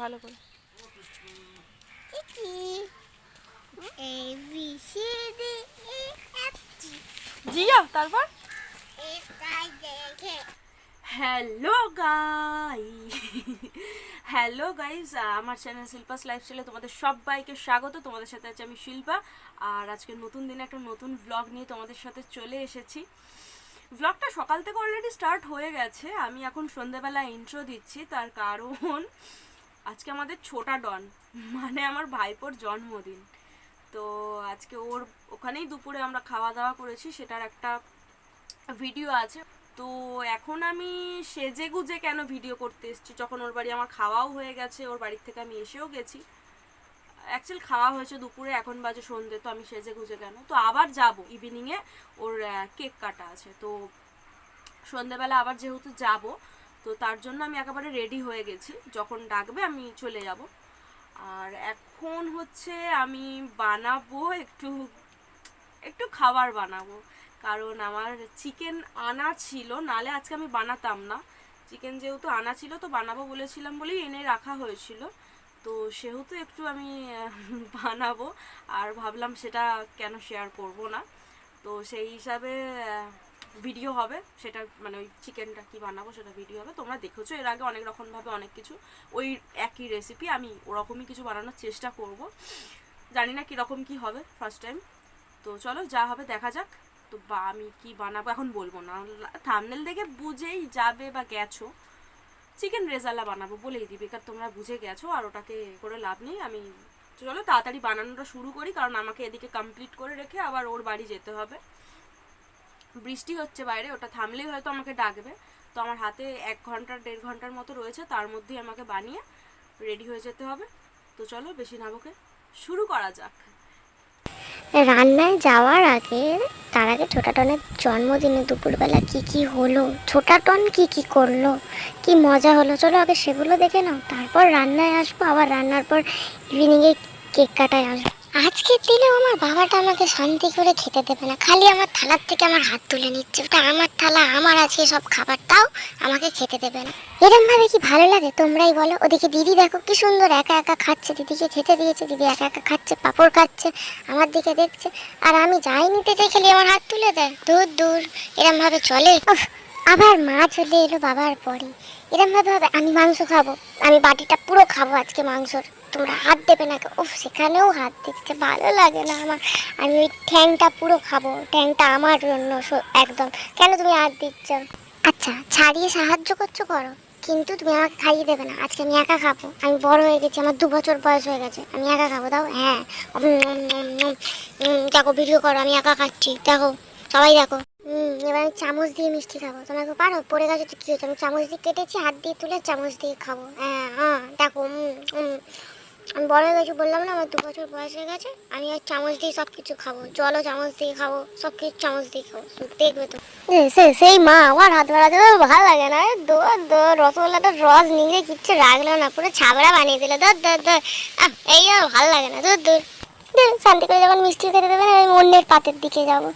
ভালো করে জিয়া তারপর হ্যালো গাইস আমার চ্যানেল শিল্পাস লাইফস্টাইলে তোমাদের সবাইকে স্বাগত। তোমাদের সাথে আছে আমি শিল্পা, আর আজকে নতুন দিনে একটা নতুন ব্লগ নিয়ে তোমাদের সাথে চলে এসেছি। ব্লগটা সকাল থেকে অলরেডি স্টার্ট হয়ে গেছে, আমি এখন সন্ধ্যেবেলা ইন্ট্রো দিচ্ছি। তার কারণ আজকে আমাদের ছোটা ডন মানে আমার ভাইপোর জন্মদিন। তো আজকে ওর ওখানেই দুপুরে আমরা খাওয়া দাওয়া করেছি, সেটার একটা ভিডিও আছে। তো এখন আমি সেজে গুজে কেন ভিডিও করতে এসেছি, যখন ওর বাড়ি আমার খাওয়াও হয়ে গেছে, ওর বাড়ির থেকে আমি এসেও গেছি। অ্যাকচুয়াল খাওয়া হয়েছে দুপুরে, এখন বাজে সন্ধ্যে, তো আমি সেজে গুজে কেন, তো আবার যাব ইভিনিংয়ে, ওর কেক কাটা আছে। তো সন্ধ্যেবেলা আবার যেহেতু যাব, তো তার জন্য আমি একেবারে রেডি হয়ে গেছি, যখন ডাকবে আমি চলে যাব। আর এখন হচ্ছে আমি বানাবো একটু একটু খাবার বানাবো, কারণ আমার চিকেন আনা ছিল, নালে আজকে আমি বানাতাম না। চিকেন যেহেতু আনা ছিল, তো বানাবো বলেছিলাম বলেই এনে রাখা হয়েছিল। তো সেহেতু একটু আমি বানাবো, আর ভাবলাম সেটা কেন শেয়ার করব না। তো সেই হিসাবে ভিডিও হবে, সেটা মানে ওই চিকেনটা কি বানাবো সেটা ভিডিও হবে। তোমরা দেখেছো এর আগে অনেক রকমভাবে অনেক কিছু, ওই একই রেসিপি আমি ওরকমই কিছু বানানোর চেষ্টা করব। জানি না কীরকম কী হবে ফার্স্ট টাইম, তো চলো যা হবে দেখা যাক। তো আমি কি বানাবো এখন বলবো না, থাম্বনেল দেখে বুঝেই যাবে বা গেছো। চিকেন রেজালা বানাবো বলেই দিবি, কারণ তোমরা বুঝে গেছো, আর ওটাকে করে লাভ নেই। আমি চলো তাড়াতাড়ি বানানোটা শুরু করি, কারণ আমাকে এদিকে কমপ্লিট করে রেখে আবার ওর বাড়ি যেতে হবে। বৃষ্টি হচ্ছে বাইরে, ওটা থামলেই হয়তো আমাকে ডাকবে। তো আমার হাতে 1-1.5 ঘন্টার মতো রয়েছে, তার মধ্যেই আমাকে বানিয়ে রেডি হয়ে যেতে হবে। তো চলো বেশি না বকে শুরু করা যাক। রান্নায় যাওয়ার আগে, তার আগে ছোটাটনের জন্মদিনে দুপুরবেলা কি কি হলো, ছোটাটন কি কি করলো, কি মজা হলো, চলো আগে সেগুলো দেখে নাও, তারপর রান্নায় আসবো। আবার রান্নার পর ইভিনিংয়ে কেক কাটায় আসবো। আজকের দিনেও আমার বাবাটা আমাকে শান্তি করে খেতে দেবে না, খালি আমার থালার থেকে আমার হাত তুলে নিচ্ছে। ওটা আমার থালা, আমার আজকে সব খাবার, তাও আমাকে খেতে দেবে না। এরম ভাবে কি ভালো লাগে তোমরাই বলো? ওদিকে দিদি দেখো কি সুন্দর একা একা খাচ্ছে, দিদিকে খেতে দিয়েছে, দিদি একা একা খাচ্ছে, পাঁপড় খাচ্ছে, আমার দিকে দেখছে। আর আমি যাই নিতে চাই খালি আমার হাত তুলে দেয়। দূর দূর, এরম ভাবে চলে? আবার মা চলে এলো বাবার পরে, এরম ভাবে হবে? আমি মাংস খাবো, আমি বাটিটা পুরো খাবো আজকে মাংসর, তোমরা হাত দেবে না? সেখানেও হাত দিচ্ছে, ভালো লাগে না আমার। আমি ওই ঠ্যাংটা পুরো খাবো, ঠ্যাংটা আমার জন্য একদম। কেন তুমি হাত দিচ্ছ? আচ্ছা ছাড়িয়ে সাহায্য করছো করো, কিন্তু তুমি আমাকে খাইয়ে দেবে না। আজকে আমি একা খাবো, আমি বড় হয়ে গেছি, আমার 2 বছর বয়স হয়ে গেছে, আমি একা খাবো। দাও, হ্যাঁ। দেখো ভিডিও করো, আমি একা খাচ্ছি, দেখো সবাই দেখো। এবার আমি চামচ দিয়ে মিষ্টি খাবো। তোমরা তো পারো, পড়ে গেছে তো কি হচ্ছে, আমি চামচ দিয়ে কেটেছি, হাত দিয়ে তুলে চামচ দিয়ে খাবো। হ্যাঁ হ্যাঁ দেখো। আমি বড় হয়ে গেছি বললাম না, আমার 2 বছর বয়স হয়ে গেছে, আমি আর চামচ দিয়ে সব কিছু খাবো। জলও চামচ দিয়ে খাবো, সব কিছু চামচ দিয়ে খাবো, দেখবে তো। সেই মা আমার হাত বাড়াতে ভালো লাগে না। রসগোল্লাটা রস নিংড়ে কিচ্ছু রাখলো না, পুরো ছাবড়া বানিয়ে দিল। এই আর ভালো লাগে না, দূর দূর। শান্তি করে যখন মিষ্টি খেতে দেবে না, আমি অন্যের পাতের দিকে যাবো,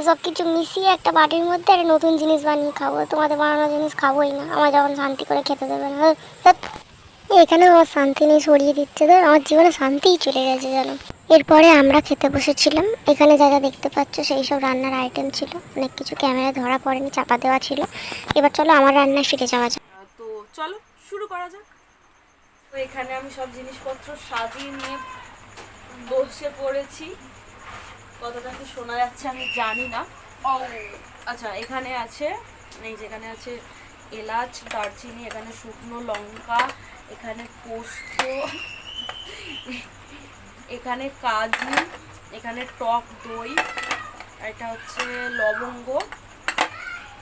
সব কিছু মিশিয়ে একটা বাটির মধ্যে একটা নতুন জিনিস বানিয়ে খাবো। তোমাদের বানানো জিনিস খাবোই না, আমার যখন শান্তি করে খেতে দেবে না। এখানে আমার শান্তি নেই, সরিয়ে দিচ্ছে। তো আমার জীবনে শান্তিই চলে গেছে জানো। এরপরে আমরা খেতে বসেছিলাম। এখানে যা যা দেখতে পাচ্ছ সেই সব রান্নার আইটেম ছিল, অনেক কিছু ক্যামেরায় ধরা পড়েনি, চাপা দেওয়া ছিল। এবার চলো আমার রান্নায় ফিরে যাওয়া যাক। তো চলো শুরু করা যাক। তো এখানে আমি সব জিনিসপত্র সাজিয়ে নিয়ে বসে পড়েছি। কতটা কি শোনা যাচ্ছে আমি জানি না। ও আচ্ছা, এখানে আছে, এই যেখানে আছে এলাচ, দারচিনি, এখানে শুকনো লঙ্কা, এখানে পোস্ত, এখানে কাজু, এখানে টক দই, এটা হচ্ছে লবঙ্গ,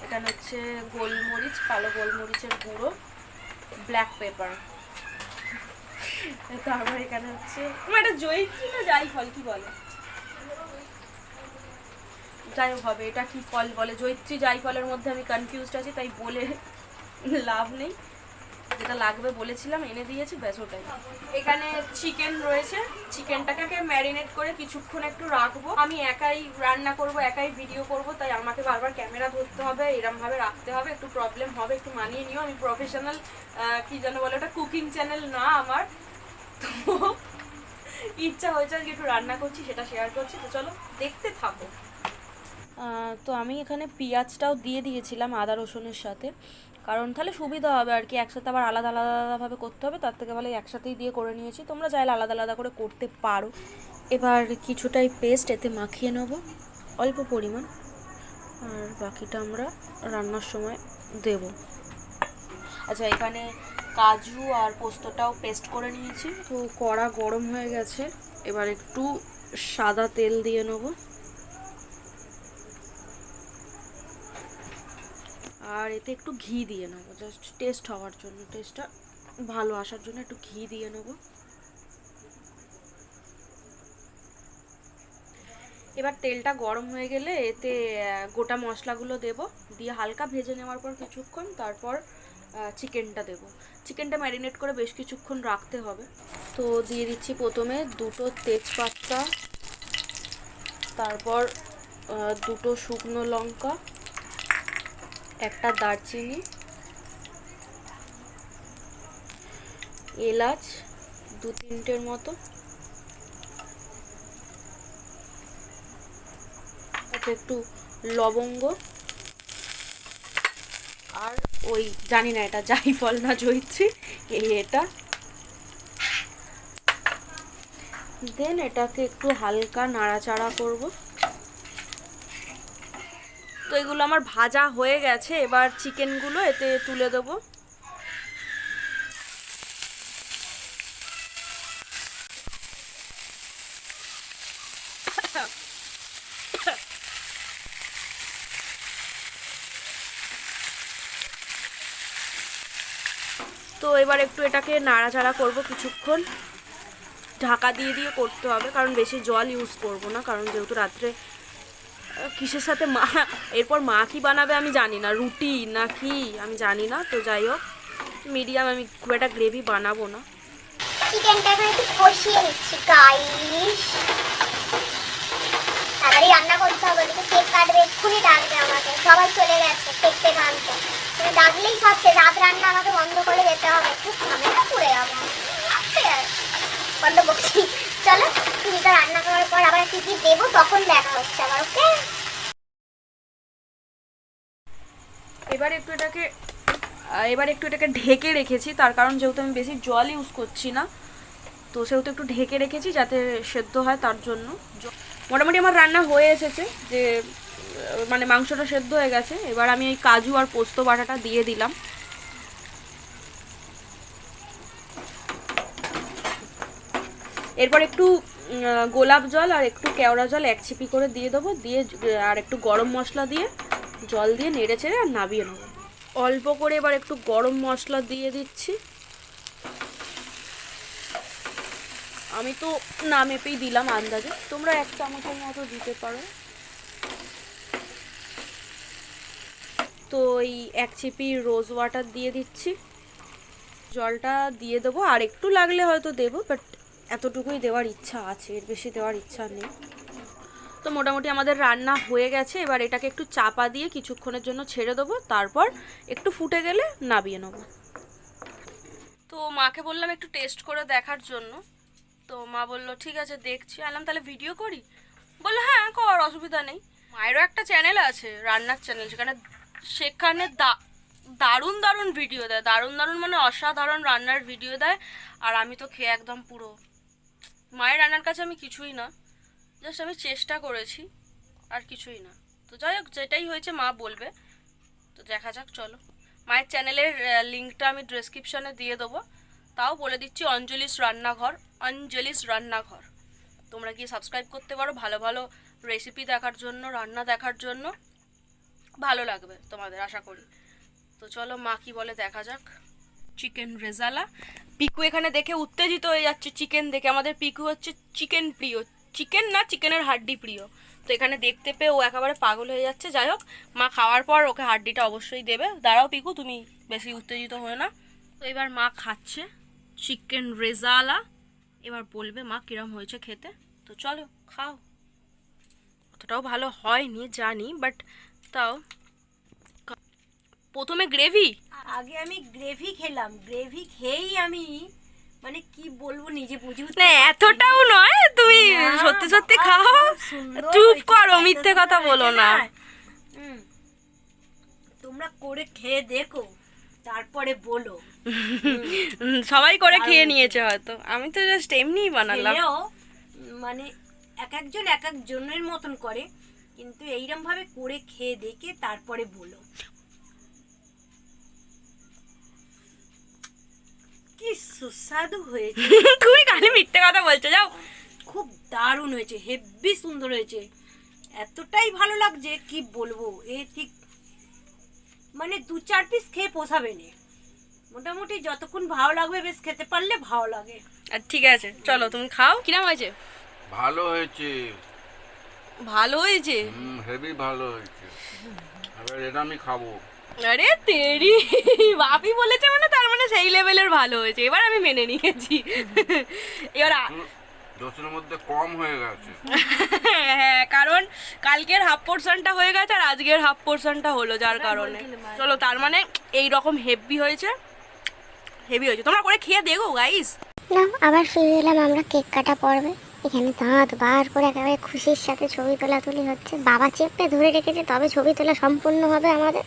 এখানে হচ্ছে গোলমরিচ, কালো গোলমরিচের গুঁড়ো, ব্ল্যাক পেপার। তারপর এখানে হচ্ছে এটা জয়িত্রী না জায়ফল কি বলে, যাই হোক হবে, এটা কি ফল বলে, জয়িত্রী জায়ফলের মধ্যে আমি কনফিউজড আছি, তাই বলে লাভ নেই। যেটা লাগবে বলেছিলাম এনে দিয়েছি, ব্যাস ওটাই। এখানে চিকেন রয়েছে, চিকেনটাকে ম্যারিনেট করে কিছুক্ষণ একটু রাখবো। আমি একাই রান্না করব, একাই ভিডিও করব, তাই আমাকে বারবার ক্যামেরা ধরতে হবে, এরমভাবে রাখতে হবে, একটু প্রবলেম হবে, একটু মানিয়ে নিও। আমি প্রফেশনাল কি যেন বলে ওটা, কুকিং চ্যানেল না আমার, তো ইচ্ছা হয়েছে আজকে একটু রান্না করছি, সেটা শেয়ার করছি। তো চলো দেখতে থাকো। তো আমি এখানে পেঁয়াজটাও দিয়ে দিয়েছিলাম আদা রসুনের সাথে, কারণ তাহলে সুবিধা হবে আর কি, একসাথে আবার আলাদা আলাদাভাবে করতে হবে, তার থেকে ভালো একসাথেই দিয়ে করে নিয়েছি। তোমরা চাইলে আলাদা আলাদা করে করতে পারো। এবার কিছুটাই পেস্ট এতে মাখিয়ে নেব, অল্প পরিমাণ, আর বাকিটা আমরা রান্নার সময় দেব। আচ্ছা, এখানে কাজু আর পোস্তটাও পেস্ট করে নিয়েছি। তো কড়া গরম হয়ে গেছে, এবার একটু সাদা তেল দিয়ে নেব, আর এতে একটু ঘি দিয়ে নেবো, জাস্ট টেস্ট হওয়ার জন্য, টেস্টটা ভালো আসার জন্য একটু ঘি দিয়ে নেবো। এবার তেলটা গরম হয়ে গেলে এতে গোটা মশলাগুলো দেব, দিয়ে হালকা ভেজে নেওয়ার পর কিছুক্ষণ তারপর চিকেনটা দেব। চিকেনটা ম্যারিনেট করে বেশ কিছুক্ষণ রাখতে হবে। তো দিয়ে দিচ্ছি প্রথমে 2টো তেজপাতা, তারপর 2টো শুকনো লঙ্কা, একটা দারচিনি, এলাচ 2-3টের মতো, একটু লবঙ্গ, আর ওই জানি না এটা জায়ফল না জয়িত্রী, এটা। দেন এটাকে একটু হালকা নাড়াচাড়া করব। তো এগুলো আমার ভাজা হয়ে গেছে, এবার চিকেনগুলো এতে তুলে দেবো। তো এবার একটু এটাকে নাড়াচাড়া করব কিছুক্ষণ, ঢাকা দিয়ে দিয়ে করতে হবে, কারণ বেশি জল ইউজ করব না, কারণ যেহেতু রাত্রে কিসের সাথে মা, এরপর মা কি বানাবে আমি জানি না, রুটি না কি আমি জানি না। তো যাই হোক, মিডিয়াম, আমি খুব একটা গ্রেভি বানাবো না। চিকেনটা এখন একটু কষিয়ে নিচ্ছি গাইস। তাড়াতাড়ি রান্না করতে হবে, তো কেক কাটবে, এক্ষুনি ডাকবে আমাকে, সবাই চলে গেছে কেক টেক আনতে। তুমি ডাকলেই সবচেয়ে রাত রান্না আমাকে বন্ধ করে যেতে হবে, খুব ঝামেলা পড়ে যাবো। বন্ধ বকছি, চলো তুমি তো রান্না করার পর আবার কি কি দেবো তখন দেখা হচ্ছে আবার, ওকে? এবার একটু এটাকে ঢেকে রেখেছি, তার কারণ যেহেতু আমি বেশি জল ইউজ করছি না, তো সেহেতু একটু ঢেকে রেখেছি যাতে সেদ্ধ হয়, তার জন্য। মোটামুটি আমার রান্না হয়ে এসেছে, যে মানে মাংসটা সেদ্ধ হয়ে গেছে। এবার আমি এই কাজু আর পোস্ত বাটাটা দিয়ে দিলাম। এরপর একটু গোলাপ জল আর একটু কেওড়া জল 1 ছিপি করে দিয়ে দেবো, দিয়ে আর একটু গরম মশলা দিয়ে জল দিয়ে নেড়ে চেড়ে আর নামিয়ে নেবো। অল্প করে এবার একটু গরম মশলা দিয়ে দিচ্ছি, আমি তো না মেপেই দিলাম আন্দাজে, তোমরা 1 চামচের মতো দিতে পারো। তো এই 1 ছিপি রোজ ওয়াটার দিয়ে দিচ্ছি, জলটা দিয়ে দেবো, আর একটু লাগলে হয়তো দেবো, বাট এতটুকুই দেওয়ার ইচ্ছা আছে, এর বেশি দেওয়ার ইচ্ছা নেই। তো মোটামুটি আমাদের রান্না হয়ে গেছে, এবার এটাকে একটু চাপা দিয়ে কিছুক্ষণের জন্য ছেড়ে দেবো, তারপর একটু ফুটে গেলে নামিয়ে নেবো। তো মাকে বললাম একটু টেস্ট করে দেখার জন্য, তো মা বললো ঠিক আছে দেখছি। আলাম তাহলে ভিডিও করি, বললো হ্যাঁ কর, অসুবিধা নেই। মায়েরও একটা চ্যানেল আছে, রান্নার চ্যানেল, সেখানে দারুণ দারুণ ভিডিও দেয়, দারুণ দারুণ মানে অসাধারণ রান্নার ভিডিও দেয়। আর আমি তো খেয়ে একদম পুরো, মায়ের রান্নার কাছে আমি কিছুই না, জাস্ট আমি চেষ্টা করেছি, আর কিছুই না। তো যাই হোক, যেটাই হয়েছে মা বলবে, তো দেখা যাক। চলো, মায়ের চ্যানেলের লিঙ্কটা আমি ডেসক্রিপশনে দিয়ে দেবো, তাও বলে দিচ্ছি, অঞ্জলিস রান্নাঘর, অঞ্জলিস রান্নাঘর। তোমরা গিয়ে সাবস্ক্রাইব করতে পারো, ভালো ভালো রেসিপি দেখার জন্য, রান্না দেখার জন্য, ভালো লাগবে তোমাদের আশা করি। তো চলো মা কি বলে দেখা যাক। চিকেন রেজালা, পিকু এখানে দেখে উত্তেজিত হয়ে যাচ্ছে চিকেন দেখে। আমাদের পিকু হচ্ছে চিকেন প্রিয়, চিকেন না চিকেনের হাড্ডি প্রিয়। তো এখানে দেখতে পেয়ে ও একেবারে পাগল হয়ে যাচ্ছে। যাই হোক, মা খাওয়ার পর ওকে হাড্ডিটা অবশ্যই দেবে। দাঁড়াও পিকু, তুমি বেশি উত্তেজিত হয়ে না। তো এবার মা খাচ্ছে চিকেন রেজালা, এবার বলবে মা কিরম হয়েছে খেতে। তো চলো খাও। অতটাও ভালো হয়নি জানি, বাট তাও প্রথমে গ্রেভি। আগে আমি গ্রেভি খেলাম, গ্রেভি খেয়েই আমি মানে কি বলবো নিজে বুঝে উঠতে না এতটাও নয়, তুমি না, সত্যি সত্যি বাবা, খাও, খুব সুন্দর চুপ হয়েছে, করো, এত মিথ্যে সুন্দর কথা বলো হয়েছে না। হুম, তোমরা করে খেয়ে দেখো তারপরে বলো। সবাই করে খেয়ে দারুণ নিয়েছে হয়তো, আমি তো জাস্ট এমনিই বানালাম। খেলেও মানে এক একজন এক এক জনের মতন করে, কিন্তু এইরকম ভাবে করে খেয়ে দেখে তারপরে বলো। কি সুস্বাদু হয়েছে, তুমি খালি মিথ্যে কথা বলছো, যাও। খুব দারুণ হয়েছে, হেব্বি সুন্দর হয়েছে, এতটাই ভালো লাগছে কি বলবো। এ ঠিক মানে 2-4 পিস খেয়ে পোষাবে না, মোটামুটি যতক্ষণ ভালো লাগবে বেশ খেতে পারলে ভালো লাগে। আর ঠিক আছে চলো তুমি খাও। কিরম হয়েছে? ভালো হয়েছে, ভালো হয়েছে। হেভি ভালো হয়েছে। এবার এটা আমি খাবো। আরে তেরি, বাপি বলেছে মানে তার মানে সেই লেভেলের ভালো হয়েছে, এবার আমি মেনে নিয়েছি। এবার দশের মধ্যে কম হয়ে গেছে। হ্যাঁ, কারণ কালকের হাফ পোর্শনটা হয়ে গেছে আর আজকের হাফ পোর্শনটা হলো, যার কারণে। চলো তার মানে এই রকম হেভি হয়েছে, হেভি হয়েছে। তোমরা করে খেয়ে দেখো গাইস। না আবার ফিরে এলাম আমরা কেক কাটা পর্বে। এখানে দাঁত বার করে একেবারে খুশির সাথে ছবি তোলাতুলি হচ্ছে। বাবা চেপে ধরে রেখেছে তবে ছবি তোলা সম্পূর্ণ হবে আমাদের,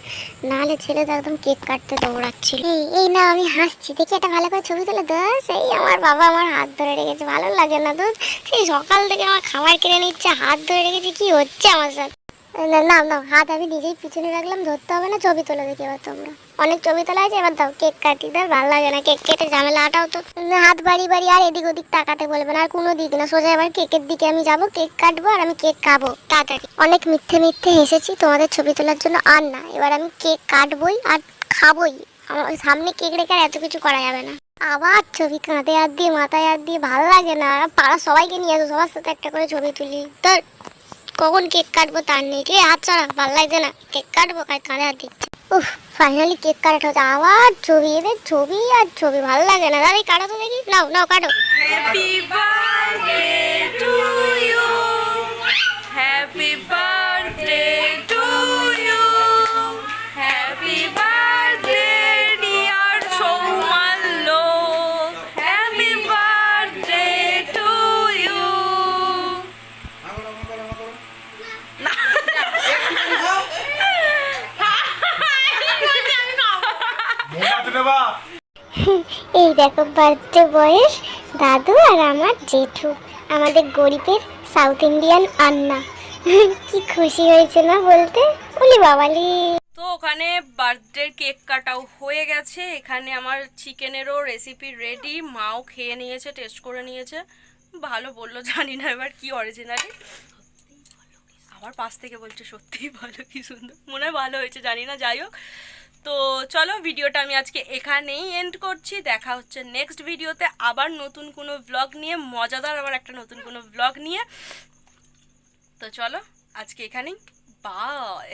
নাহলে ছেলে তো একদম কেক কাটতে দৌড়াচ্ছিল। এই না আমি হাসছি দেখি একটা ভালো করে ছবি তুলে দোষ। এই আমার বাবা আমার হাত ধরে রেখেছে, ভালো লাগে না দোষ? সেই সকাল থেকে আমার খাবার কিনে নিচ্ছে, হাত ধরে রেখেছে, কি হচ্ছে আমার সাথে? না না না, হাত আমি নিজেই পিছনে রাখলাম, ধরতে হবে না। ছবি তোলা দেখি এবার তোমরা, অনেক ছবি তোলা আছে, এবার দাও কেক কাটি। দাও, ভালো লাগে না কেক কেটে ঝামেলাটাও তো। হাত বাড়ি বাড়ি আর এদিক ওদিক তাকাতে বলবে না আর কোনো দিক না, সোজা এবার কেকের দিকে আমি যাব, কেক কাটবো আর আমি কেক খাবো তাড়াতাড়ি। অনেক মিথ্যে মিথ্যে হেসেছি তোমাদের ছবি তোলার জন্য, আর না, এবার আমি কেক কাটবই আর খাবোই। আমার সামনে কেক রেখে আর এত কিছু করা যাবে না। আবার ছবি কাঁধে হাত দিয়ে মাথায় হাত দিয়ে, ভালো লাগে না। পাড়া সবাইকে নিয়ে আসো, সবার সাথে একটা করে ছবি তুলি। তোর কখন কেক কাটবো তার নেই, কে হাত ছাড়া, ভালো লাগছে না। কেক কাটবো কাঁধে হাত দিচ্ছে। উফ, ফাইনালি কেক কাটা হচ্ছে। আবার ছবি, এদের ছবি আর ছবি, ভালো লাগে না। দাঁড়িয়ে কাটো তো দেখি, নাও নাও কাটো। Happy birthday to you, happy birthday to you, happy birthday dear Soumalya, happy birthday to you. এই দেখো বার্থডে বয়স দাদু আর আমার জেঠু, আমাদের গরিবের সাউথ ইন্ডিয়ান আন্না। কি খুশি হয়েছে না বলতে, বলি বাবালি। তো ওখানে বার্থডে কেক কাটাও হয়ে গেছে, এখানে আমার চিকেনেরও রেসিপি রেডি, মাও খেয়ে নিয়েছে, টেস্ট করে নিয়েছে, ভালো বললো, জানি না এবার কি অরিজিনালি। আবার পাশ থেকে বলছে সত্যিই ভালো, কি সুন্দর, মনে হয় ভালো হয়েছে, জানি না, যাই হোক। তো চলো ভিডিওটা আমি আজকে এখানেই এন্ড করছি, দেখা হচ্ছে নেক্সট ভিডিওতে আবার নতুন কোনো ব্লগ নিয়ে, মজাদার আবার একটা নতুন কোনো ব্লগ নিয়ে। তো চলো আজকে এখানেই, বাই।